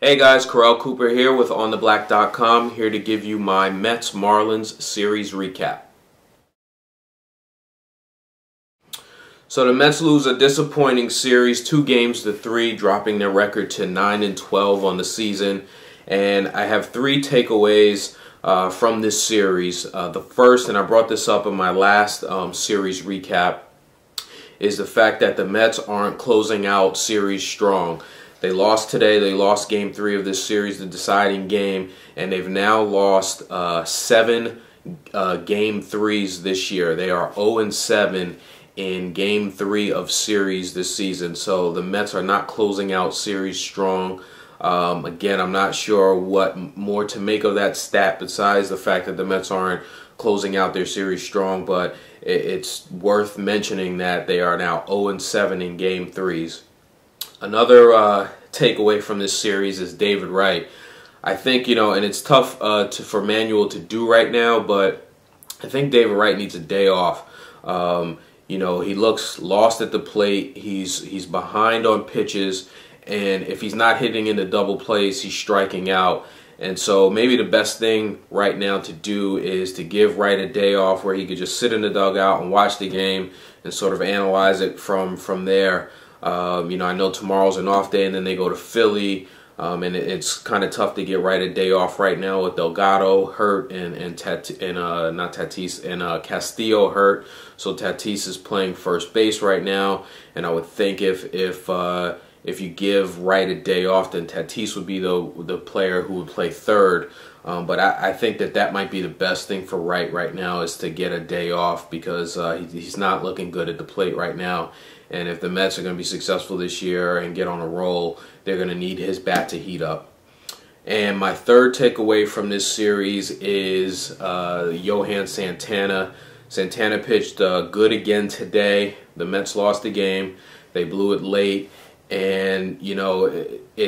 Hey guys, Corell Cooper here with OnTheBlack.com, here to give you my Mets-Marlins series recap. So the Mets lose a disappointing series, 2-3, dropping their record to 9-12 on the season. And I have 3 takeaways from this series. The first, and I brought this up in my last series recap, is the fact that the Mets aren't closing out series strong. They lost today. They lost Game 3 of this series, the deciding game, and they've now lost 7 Game 3s this year. They are 0-7 in Game 3 of series this season. So the Mets are not closing out series strong. Again, I'm not sure what more to make of that stat besides the fact that the Mets aren't closing out their series strong, but it's worth mentioning that they are now 0-7 in Game 3s. Another takeaway from this series is David Wright. I think, and it's tough for Manuel to do right now, but I think David Wright needs a day off. He looks lost at the plate. He's behind on pitches, and if he's not hitting into double plays, he's striking out. And so maybe the best thing right now to do is to give Wright a day off where he could just sit in the dugout and watch the game and sort of analyze it from there. I know tomorrow's an off day and then they go to Philly, and it's kind of tough to get Wright a day off right now with Delgado hurt and Castillo hurt. So Tatis is playing first base right now, and I would think if you give Wright a day off, then Tatis would be the player who would play third. But I think that might be the best thing for Wright right now, is to get a day off, because he's not looking good at the plate right now. And if the Mets are going to be successful this year and get on a roll, they're going to need his bat to heat up. And my third takeaway from this series is Johan Santana. Santana pitched good again today. The Mets lost the game. They blew it late. And,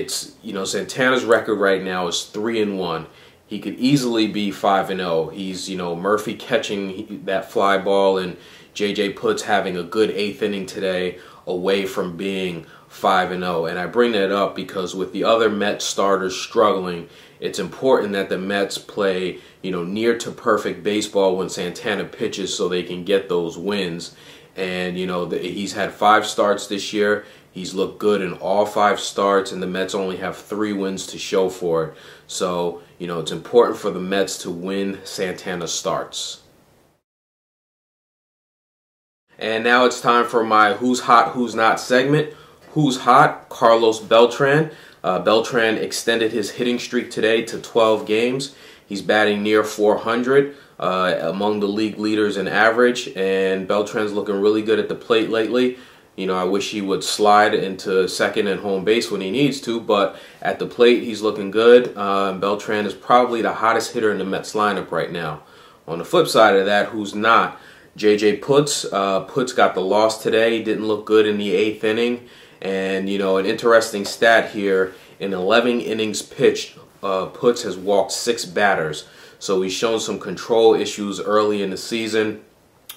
Santana's record right now is 3-1. He could easily be 5-0. He's, Murphy catching that fly ball and J.J. Putz having a good 8th inning today away from being 5-0. And I bring that up because with the other Mets starters struggling, it's important that the Mets play, near to perfect baseball when Santana pitches so they can get those wins. And, he's had 5 starts this year. He's looked good in all 5 starts, and the Mets only have 3 wins to show for it. So, it's important for the Mets to win Santana starts. And now it's time for my Who's Hot, Who's Not segment. Who's hot? Carlos Beltran. Beltran extended his hitting streak today to 12 games. He's batting near 400, among the league leaders in average, and Beltran's looking really good at the plate lately. I wish he would slide into second and home base when he needs to, but at the plate, he's looking good. Beltran is probably the hottest hitter in the Mets lineup right now. On the flip side of that, who's not? J.J. Putz. Putz got the loss today. He didn't look good in the 8th inning. And, an interesting stat here, in 11 innings pitched, Putz has walked 6 batters. So he's shown some control issues early in the season.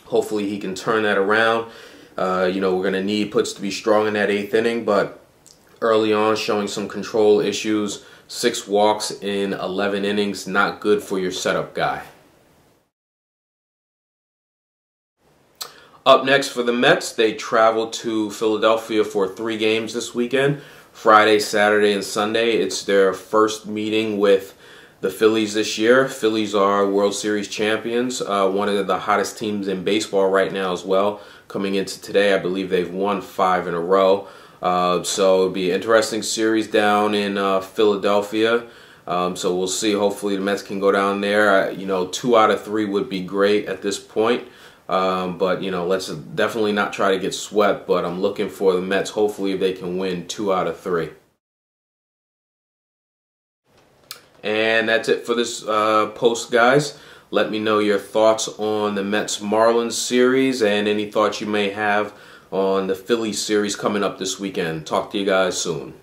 Hopefully he can turn that around. We're going to need Putz to be strong in that 8th inning, but early on showing some control issues. 6 walks in 11 innings, not good for your setup guy. Up next for the Mets, they travel to Philadelphia for 3 games this weekend, Friday, Saturday, and Sunday. It's their first meeting with the Phillies this year. Phillies are World Series champions, one of the hottest teams in baseball right now as well. Coming into today, I believe they've won 5 in a row. So it'll be an interesting series down in Philadelphia. So we'll see. Hopefully the Mets can go down there. 2 out of 3 would be great at this point. But let's definitely not try to get swept. But I'm looking for the Mets, hopefully, if they can win 2 out of 3. And that's it for this post, guys. Let me know your thoughts on the Mets-Marlins series and any thoughts you may have on the Phillies series coming up this weekend. Talk to you guys soon.